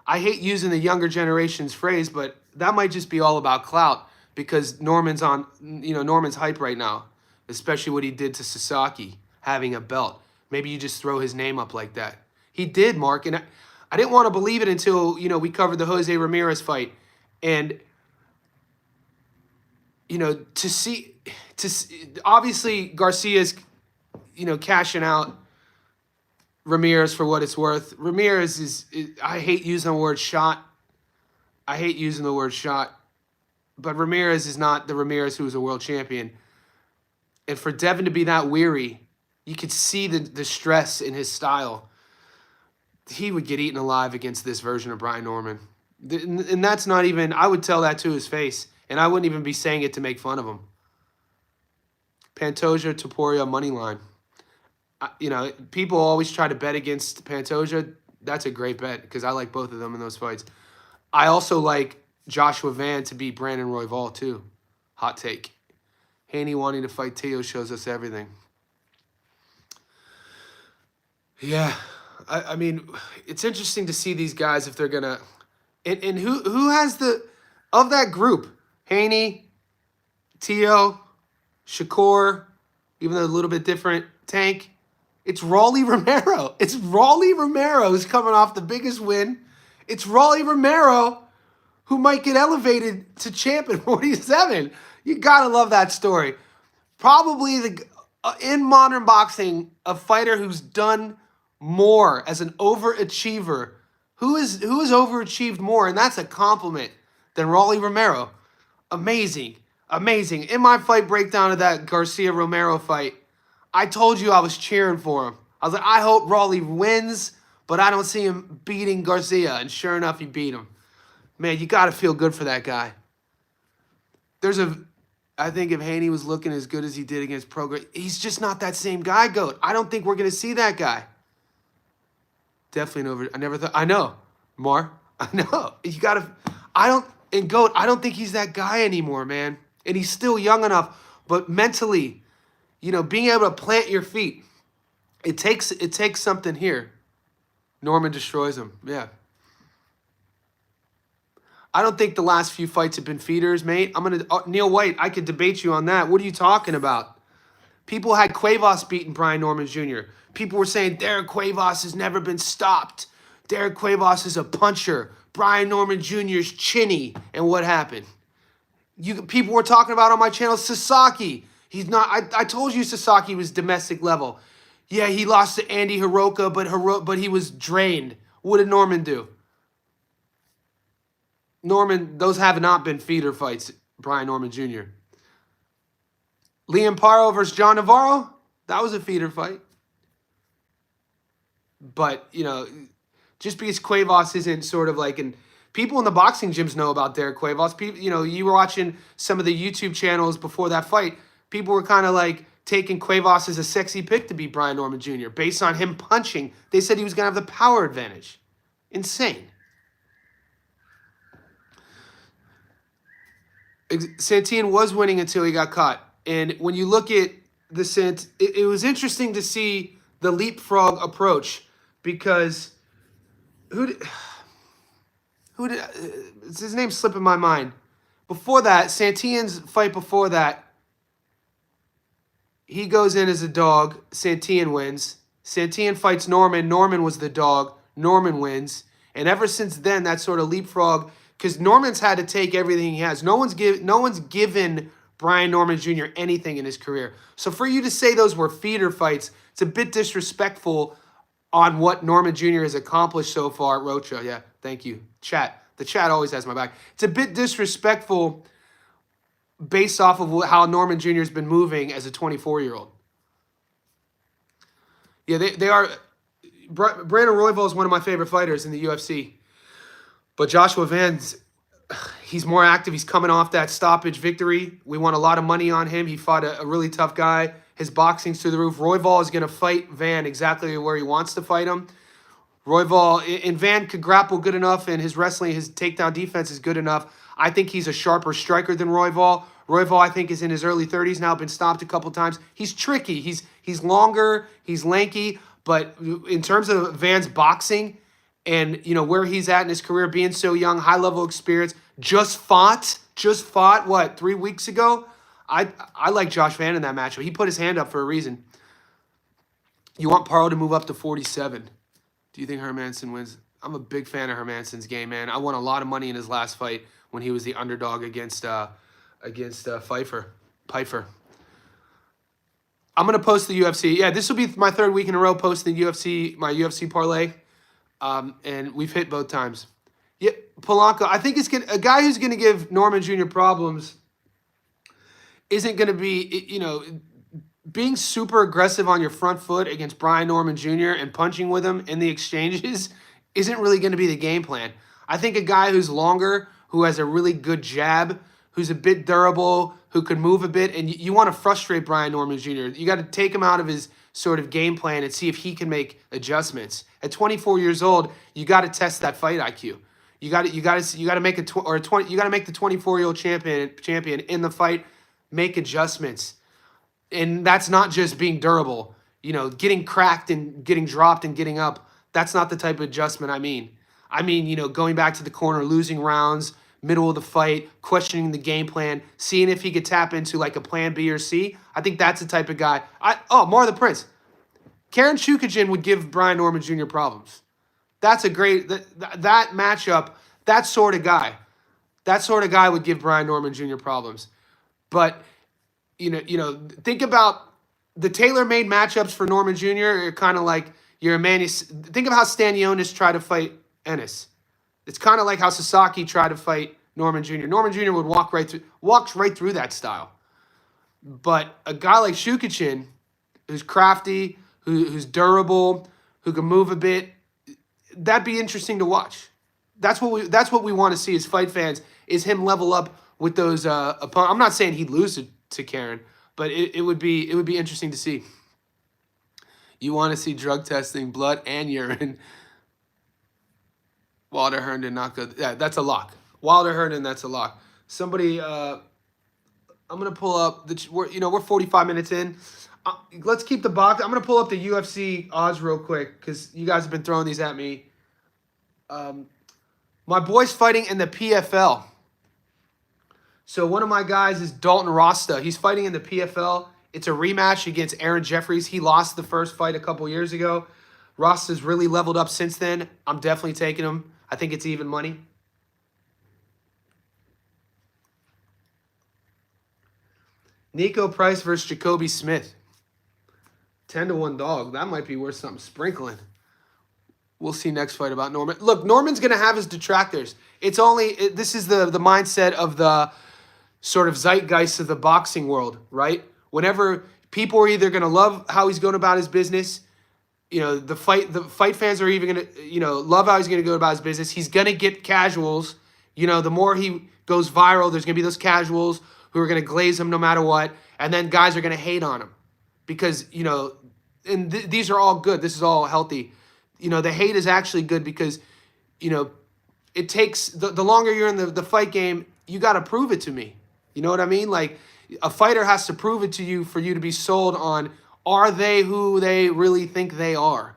S1: I hate using the younger generation's phrase, but that might just be all about clout because Norman's hype right now, especially what he did to Sasaki, having a belt. Maybe you just throw his name up like that. He did, Mark, and I didn't want to believe it until, you know, we covered the Jose Ramirez fight. And, you know, to see obviously Garcia's, you know, cashing out Ramirez for what it's worth. Ramirez is I hate using the word shot. But Ramirez is not the Ramirez who was a world champion. And for Devin to be that weary, you could see the stress in his style. He would get eaten alive against this version of Brian Norman. And that's not even, I would tell that to his face. And I wouldn't even be saying it to make fun of him. Pantoja, Topuria, money line. You know, people always try to bet against Pantoja. That's a great bet because I like both of them in those fights. I also like Joshua Van to beat Brandon Royval too. Hot take. Haney wanting to fight Teo shows us everything. Yeah, I mean, it's interesting to see these guys if they're gonna. And who has of that group? Haney, Teo, Shakur, even though a little bit different. Tank. It's Rolly Romero. It's Rolly Romero who's coming off the biggest win. It's Rolly Romero who might get elevated to champ at 47. You gotta love that story. Probably in modern boxing, a fighter who's done more as an overachiever. Who has overachieved more, and that's a compliment, than Rolly Romero. Amazing. Amazing. In my fight breakdown of that Garcia-Romero fight, I told you I was cheering for him. I was like, I hope Rolly wins, but I don't see him beating Garcia. And sure enough, he beat him. Man, you got to feel good for that guy. I think if Haney was looking as good as he did against Prograis, he's just not that same guy, GOAT. I don't think we're going to see that guy. Definitely I never thought. I know, Mar. I know. You got to. And GOAT, I don't think he's that guy anymore, man. And he's still young enough, but mentally, you know, being able to plant your feet, it takes something here. Norman destroys him. Yeah. I don't think the last few fights have been feeders, mate. Neil White, I could debate you on that. What are you talking about? People had Cuevas beating Brian Norman Jr. People were saying Derek Cuevas has never been stopped. Derek Cuevas is a puncher. Brian Norman Jr. is chinny. And what happened? People were talking about on my channel Sasaki. He's not. I told you Sasaki was domestic level. Yeah, he lost to Andy Hiroka, but he was drained. What did Norman do? Norman, those have not been feeder fights, Brian Norman Jr. Liam Paro versus John Navarro, that was a feeder fight. But, you know, just because Cuevas isn't sort of like, and people in the boxing gyms know about Derek Cuevas. People, you know, you were watching some of the YouTube channels before that fight. People were kind of like taking Cuevas as a sexy pick to beat Brian Norman Jr. based on him punching. They said he was going to have the power advantage. Insane. Santillan was winning until he got caught. And when you look at the it was interesting to see the leapfrog approach because his name's slipping my mind. Before that, Santillan's fight before that, he goes in as a dog. Santillan wins. Santillan fights Norman. Norman was the dog. Norman wins. And ever since then, that sort of leapfrog, because Norman's had to take everything he has. No one's given Brian Norman Jr. anything in his career. So for you to say those were feeder fights, it's a bit disrespectful on what Norman Jr. has accomplished so far. Rocha, yeah, thank you. Chat. The chat always has my back. It's a bit disrespectful based off of how Norman Jr. has been moving as a 24-year-old. Yeah, they are. Brandon Royval is one of my favorite fighters in the UFC. But Joshua Van's, he's more active. He's coming off that stoppage victory. We won a lot of money on him. He fought a really tough guy. His boxing's through the roof. Royval is going to fight Van exactly where he wants to fight him. Royval, and Van could grapple good enough, and his wrestling, his takedown defense is good enough. I think he's a sharper striker than Royval. Royval, I think, is in his early 30s now, been stopped a couple times. He's tricky. He's longer. He's lanky. But in terms of Van's boxing and, you know, where he's at in his career, being so young, high-level experience, just fought, what, 3 weeks ago? I like Josh Van in that matchup. He put his hand up for a reason. You want Paro to move up to 47. Do you think Hermansson wins? I'm a big fan of Hermansson's game, man. I won a lot of money in his last fight when he was the underdog against Pfeiffer. I'm going to post the UFC. Yeah, this will be my third week in a row posting my UFC parlay. And we've hit both times. Yeah, Polanco, I think a guy who's going to give Norman Jr. problems isn't going to be, you know, being super aggressive on your front foot against Brian Norman Jr. and punching with him in the exchanges isn't really going to be the game plan. I think a guy who's longer, who has a really good jab, who's a bit durable, who can move a bit, and you want to frustrate Brian Norman Jr. You got to take him out of his sort of game plan and see if he can make adjustments. At 24 years old, you got to test that fight IQ. You got to make the 24-year-old champion in the fight, make adjustments. And that's not just being durable. You know, getting cracked and getting dropped and getting up. That's not the type of adjustment I mean. I mean, you know, going back to the corner, losing rounds, middle of the fight, questioning the game plan, seeing if he could tap into like a plan B or C. I think that's the type of guy. Mar the Prince. Karen Shukajin would give Brian Norman Jr. problems. That's a great, that matchup, that sort of guy. That sort of guy would give Brian Norman Jr. problems. But, you know, think about the tailor-made matchups for Norman Jr. are kind of like think of how Stanionis tried to fight Ennis. It's kind of like how Sasaki tried to fight Norman Jr. Norman Jr. would walk right through that style. But a guy like Shukachin, who's crafty, who's durable, who can move a bit, that'd be interesting to watch. That's what we want to see as fight fans, is him level up with those opponents. I'm not saying he'd lose to Karen, but it would be interesting to see. You want to see drug testing, blood and urine. Walter Herndon, not good. Yeah, that's a lock. Wilder Hernan, that's a lock. Somebody, I'm gonna pull up we're 45 minutes in. Let's keep the box. I'm gonna pull up the UFC odds real quick because you guys have been throwing these at me. My boy's fighting in the PFL. So one of my guys is Dalton Rasta. He's fighting in the PFL. It's a rematch against Aaron Jeffries. He lost the first fight a couple years ago. Rasta's really leveled up since then. I'm definitely taking him. I think it's even money. Nico Price versus Jacoby Smith. 10-1 dog. That might be worth something sprinkling. We'll see next fight about Norman. Look, Norman's going to have his detractors. This is the mindset of the sort of zeitgeist of the boxing world, right? Whenever people are either going to love how he's going about his business, the fight fans are even going to, love how he's going to go about his business. He's going to get casuals. The more he goes viral, there's going to be those casuals who are going to glaze him no matter what. And then guys are going to hate on him because, and these are all good. This is all healthy. The hate is actually good because, it takes, the longer you're in the fight game, you got to prove it to me. You know what I mean? Like, a fighter has to prove it to you for you to be sold on, are they who they really think they are?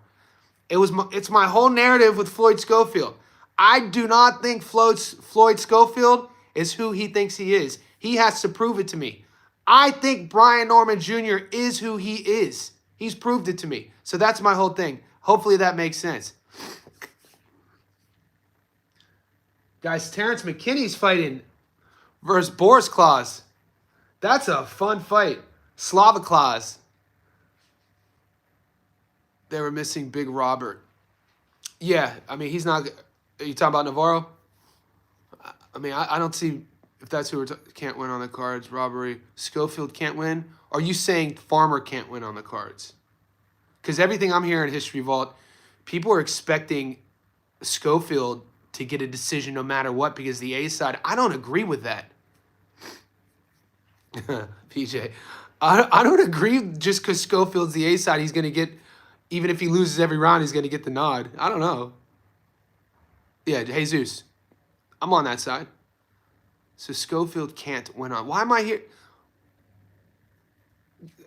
S1: It's my whole narrative with Floyd Schofield. I do not think Floyd Schofield is who he thinks he is. He has to prove it to me. I think Brian Norman Jr. is who he is. He's proved it to me. So that's my whole thing. Hopefully that makes sense. Guys, Terrence McKinney's fighting versus Boris Klaus. That's a fun fight. Slava Klaus. They were missing Big Robert. Yeah, I mean, he's not... Are you talking about Navarro? I mean, I don't see... If that's who can't win on the cards, robbery. Schofield can't win. Are you saying Farmer can't win on the cards? Because everything I'm hearing in History Vault, people are expecting Schofield to get a decision no matter what because the A side. I don't agree with that. PJ. I don't agree just because Schofield's the A side, he's going to get, even if he loses every round, he's going to get the nod. I don't know. Yeah, Jesus. I'm on that side. So Schofield can't win on. Why am I here?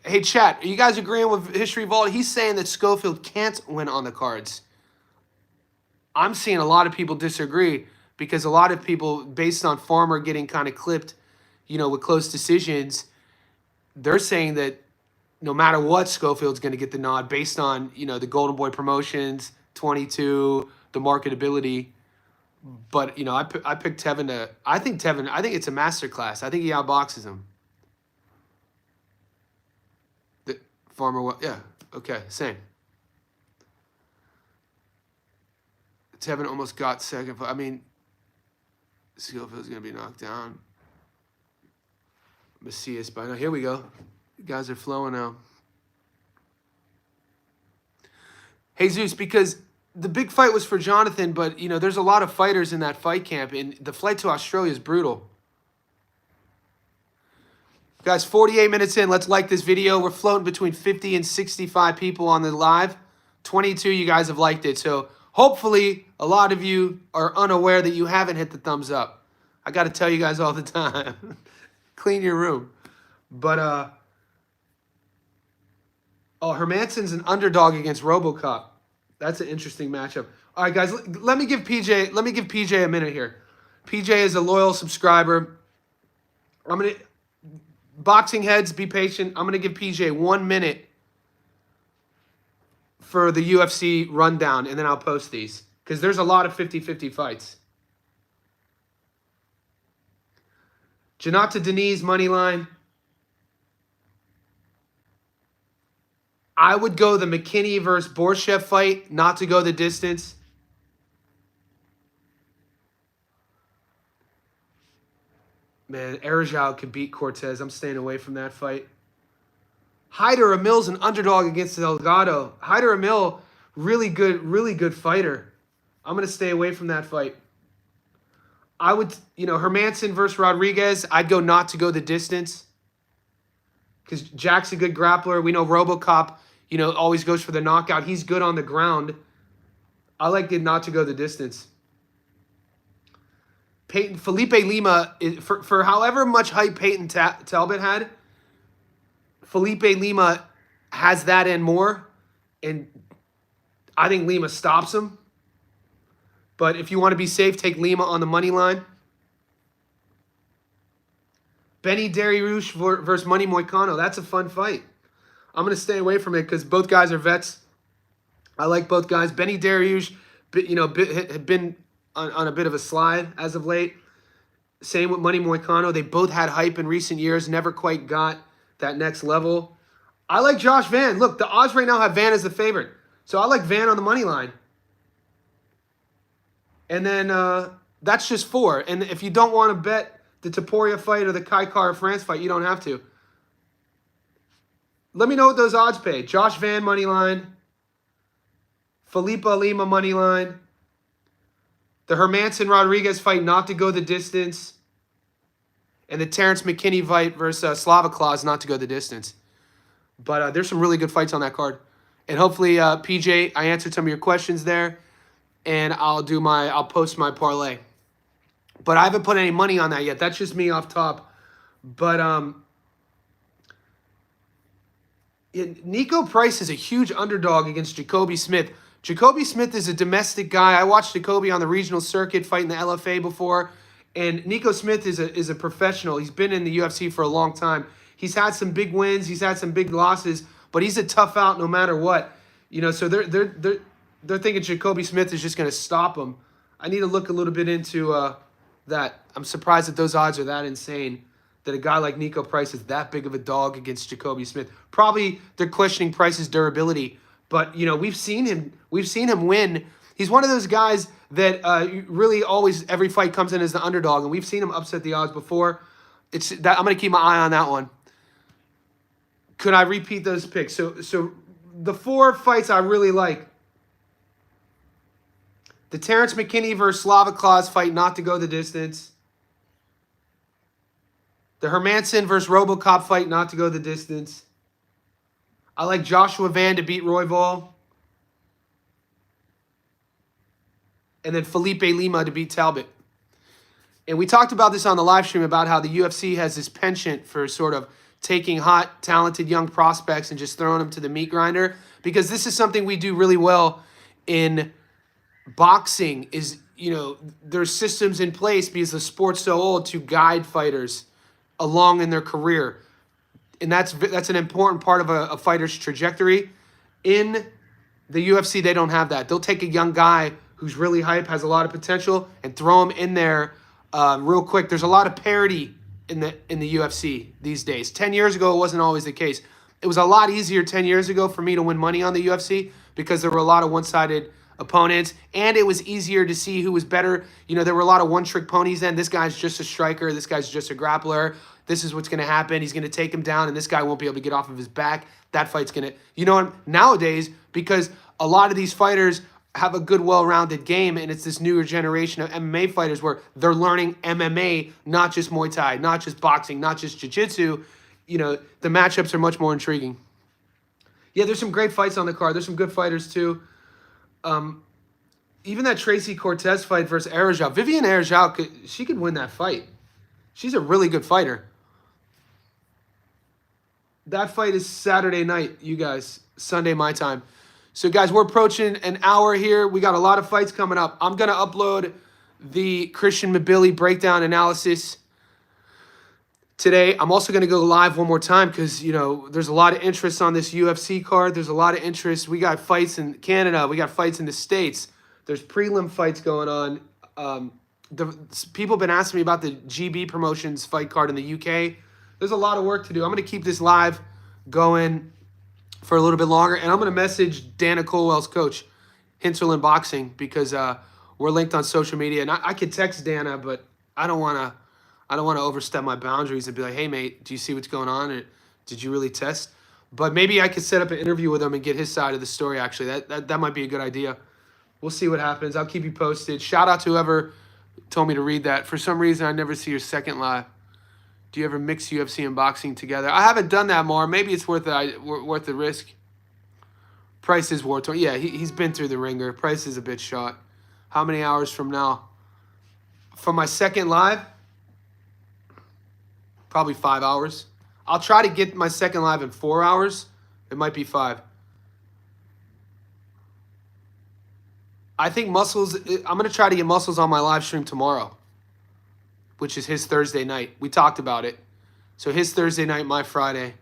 S1: Hey, chat, are you guys agreeing with History Vault? He's saying that Schofield can't win on the cards. I'm seeing a lot of people disagree because a lot of people, based on Farmer getting kind of clipped, with close decisions, they're saying that no matter what, Schofield's going to get the nod based on, the Golden Boy promotions, 22, the marketability. But, I picked Tevin to... I think it's a masterclass. I think he outboxes him. The Farmer... Yeah, okay, same. Tevin almost got second. I mean, Schofield's going to be knocked down. Macias by now. Here we go. You guys are flowing now. Jesus, because... The big fight was for Jonathan, but, there's a lot of fighters in that fight camp, and the flight to Australia is brutal. Guys, 48 minutes in. Let's like this video. We're floating between 50 and 65 people on the live. 22 you guys have liked it, so hopefully a lot of you are unaware that you haven't hit the thumbs up. I got to tell you guys all the time. Clean your room. But, Hermansson's an underdog against RoboCop. That's an interesting matchup. All right, guys, let me give PJ a minute here. PJ is a loyal subscriber. Boxing heads, be patient. I'm going to give PJ 1 minute for the UFC rundown, and then I'll post these because there's a lot of 50-50 fights. Janata Denise, money line. I would go the McKinney versus Borshev fight, not to go the distance. Man, Arajal could beat Cortez. I'm staying away from that fight. Hyder Emil's an underdog against Delgado. Hyder Emil, really good fighter. I'm going to stay away from that fight. I would, Hermansson versus Rodriguez, I'd go not to go the distance. Because Jack's a good grappler. We know RoboCop, always goes for the knockout. He's good on the ground. I like it not to go the distance. Felipe Lima, for however much hype Peyton Talbot had, Felipe Lima has that and more, and I think Lima stops him. But if you want to be safe, take Lima on the money line. Benny Dariush versus Money Moicano. That's a fun fight. I'm going to stay away from it because both guys are vets. I like both guys. Benny Dariush, had been on a bit of a slide as of late. Same with Money Moicano. They both had hype in recent years, never quite got that next level. I like Josh Van. Look, the odds right now have Van as the favorite. So I like Van on the money line. And then that's just 4. And if you don't want to bet the Topuria fight or the Kai Kara France fight, you don't have to. Let me know what those odds pay. Josh Van money line. Felipe Lima money line. The Hermanson Rodriguez fight not to go the distance. And the Terrence McKinney fight versus Slava Claus not to go the distance. But there's some really good fights on that card. And hopefully, PJ, I answered some of your questions there. And I'll post my parlay. But I haven't put any money on that yet. That's just me off top. But Nico Price is a huge underdog against Jacoby Smith. Jacoby Smith is a domestic guy. I watched Jacoby on the regional circuit fight in the LFA before. And Nico Smith is a professional. He's been in the UFC for a long time. He's had some big wins. He's had some big losses. But he's a tough out no matter what. So they're thinking Jacoby Smith is just going to stop him. I need to look a little bit into that. I'm surprised that those odds are that insane, that a guy like Nico Price is that big of a dog against Jacoby Smith. Probably they're questioning Price's durability, but we've seen him win. He's one of those guys that really always every fight comes in as the underdog, and we've seen him upset the odds before. I'm going to keep my eye on that one. Could I repeat those picks? So the 4 fights I really like. The Terrence McKinney versus Slava Claus fight not to go the distance. The Hermanson versus RoboCop fight not to go the distance. I like Joshua Van to beat Royval. And then Felipe Lima to beat Talbot. And we talked about this on the live stream about how the UFC has this penchant for sort of taking hot, talented young prospects and just throwing them to the meat grinder. Because this is something we do really well in boxing is, there's systems in place because the sport's so old to guide fighters along in their career. And that's an important part of a fighter's trajectory. In the UFC, they don't have that. They'll take a young guy who's really hype, has a lot of potential, and throw him in there real quick. There's a lot of parity in the UFC these days. 10 years ago, it wasn't always the case. It was a lot easier 10 years ago for me to win money on the UFC because there were a lot of one-sided opponents, and it was easier to see who was better. There were a lot of one-trick ponies then. This guy's just a striker. This guy's just a grappler. This is what's going to happen. He's going to take him down, and this guy won't be able to get off of his back. That fight's going to... Nowadays, because a lot of these fighters have a good, well-rounded game, and it's this newer generation of MMA fighters where they're learning MMA, not just Muay Thai, not just boxing, not just jiu-jitsu. The matchups are much more intriguing. Yeah, there's some great fights on the card. There's some good fighters, too. Even that Tracy Cortez fight versus Arajal. Vivian Arajal, she could win that fight. She's a really good fighter. That fight is Saturday night, you guys. Sunday, my time. So, guys, we're approaching an hour here. We got a lot of fights coming up. I'm going to upload the Christian Mbilli breakdown analysis today. I'm also going to go live one more time because, there's a lot of interest on this UFC card. There's a lot of interest. We got fights in Canada. We got fights in the States. There's prelim fights going on. People have been asking me about the GB Promotions fight card in the UK. There's a lot of work to do. I'm going to keep this live going for a little bit longer, and I'm going to message Dana Coolwell's coach, Hinterland Boxing, because we're linked on social media. And I could text Dana, but I don't want to overstep my boundaries and be like, hey, mate, do you see what's going on? Or did you really test? But maybe I could set up an interview with him and get his side of the story, actually. That might be a good idea. We'll see what happens. I'll keep you posted. Shout out to whoever told me to read that. For some reason, I never see your second live. Do you ever mix UFC and boxing together? I haven't done that more. Maybe it's worth the risk. Price is war torn. Yeah, he's been through the ringer. Price is a bit shot. How many hours from now? for my second live, probably 5 hours. I'll try to get my second live in 4 hours. It might be 5. I think Muscles, I'm going to try to get Muscles on my live stream tomorrow, which is his Thursday night. We talked about it. So his Thursday night, my Friday.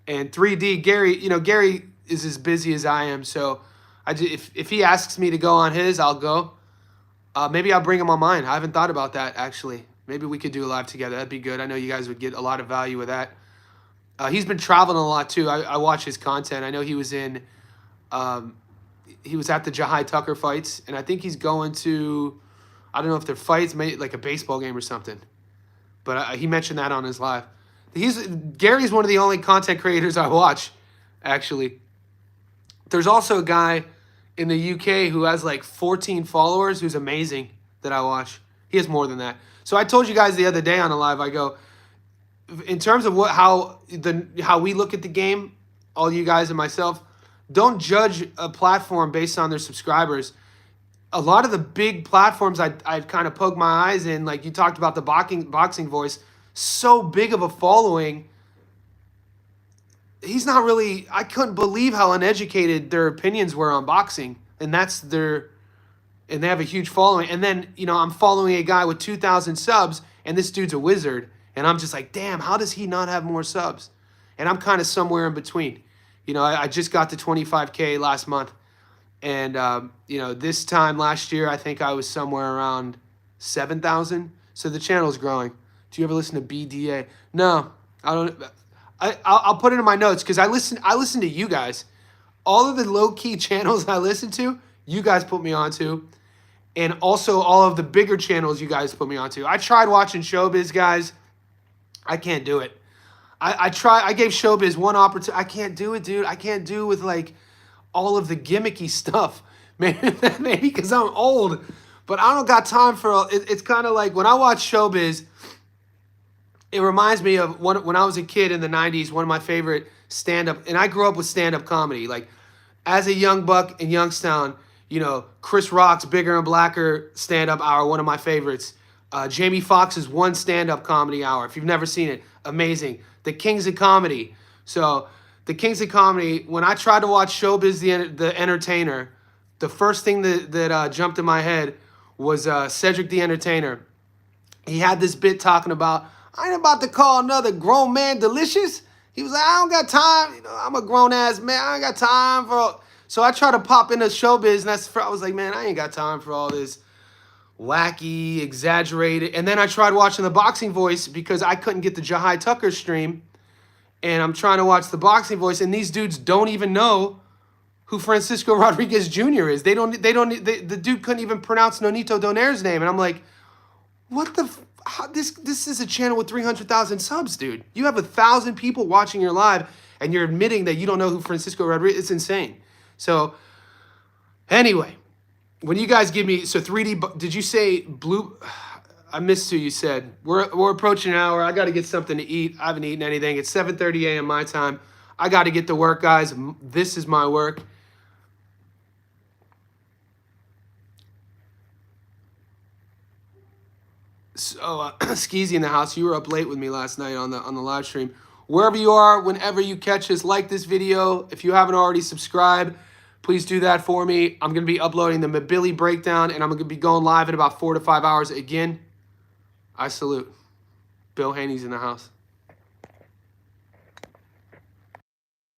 S1: And 3D, Gary, Gary is as busy as I am. So if he asks me to go on his, I'll go. Maybe I'll bring him on mine. I haven't thought about that, actually. Maybe we could do a live together. That'd be good. I know you guys would get a lot of value with that. He's been traveling a lot, too. I watch his content. I know he was in... he was at the Jahai Tucker fights, and I think he's going to, I don't know if they're fights, maybe like a baseball game or something. But he mentioned that on his live. Gary's one of the only content creators I watch, actually. There's also a guy in the UK who has like 14 followers who's amazing that I watch. He has more than that. So I told you guys the other day on a live, I go, in terms of how we look at the game, all you guys and myself, don't judge a platform based on their subscribers. A lot of the big platforms I kind of poked my eyes in, like you talked about the boxing voice, so big of a following. He's not really, I couldn't believe how uneducated their opinions were on boxing. And and they have a huge following. And then, I'm following a guy with 2,000 subs, and this dude's a wizard. And I'm just like, damn, how does he not have more subs? And I'm kind of somewhere in between. I just got to 25K last month. And, this time last year, I think I was somewhere around 7,000. So the channel's growing. Do you ever listen to BDA? No, I don't. I'll put it in my notes because I listen to you guys. All of the low-key channels I listen to, you guys put me onto. And also all of the bigger channels you guys put me onto. I tried watching Showbiz, guys. I can't do it. I gave Showbiz one opportunity. I can't do it, dude. I can't do with like all of the gimmicky stuff. Maybe because I'm old, but I don't got time for it's kind of like when I watch Showbiz, it reminds me of when I was a kid in the 90s, one of my favorite stand-up, and I grew up with stand-up comedy. Like as a young buck in Youngstown, Chris Rock's Bigger and Blacker stand-up hour, one of my favorites. Jamie Foxx's One Stand-Up Comedy Hour. If you've never seen it, amazing. The Kings of Comedy. So the Kings of Comedy, when I tried to watch Showbiz the Entertainer, the first thing that jumped in my head was Cedric the Entertainer. He had this bit talking about, I ain't about to call another grown man delicious. He was like, I don't got time. I'm a grown-ass man. I ain't got time for... So I tried to pop into Showbiz, and I was like, man, I ain't got time for all this wacky, exaggerated. And then I tried watching the Boxing Voice because I couldn't get the Jahai Tucker stream. And I'm trying to watch the Boxing Voice, and these dudes don't even know who Francisco Rodriguez Jr. is. The dude couldn't even pronounce Nonito Donaire's name. And I'm like, what the... This is a channel with 300,000 subs, dude. You have 1,000 people watching your live, and you're admitting that you don't know who Francisco Rodriguez is. It's insane. So, anyway, when you guys give me... So 3D... Did you say blue... I missed who you said. We're approaching an hour. I got to get something to eat. I haven't eaten anything. It's 7:30 a.m. my time. I got to get to work, guys. This is my work. So, Skeezy in the house. You were up late with me last night on the live stream. Wherever you are, whenever you catch us, like this video. If you haven't already subscribed, please do that for me. I'm going to be uploading the Mbilli breakdown, and I'm going to be going live in about 4 to 5 hours again. I salute. Bill Haney's in the house.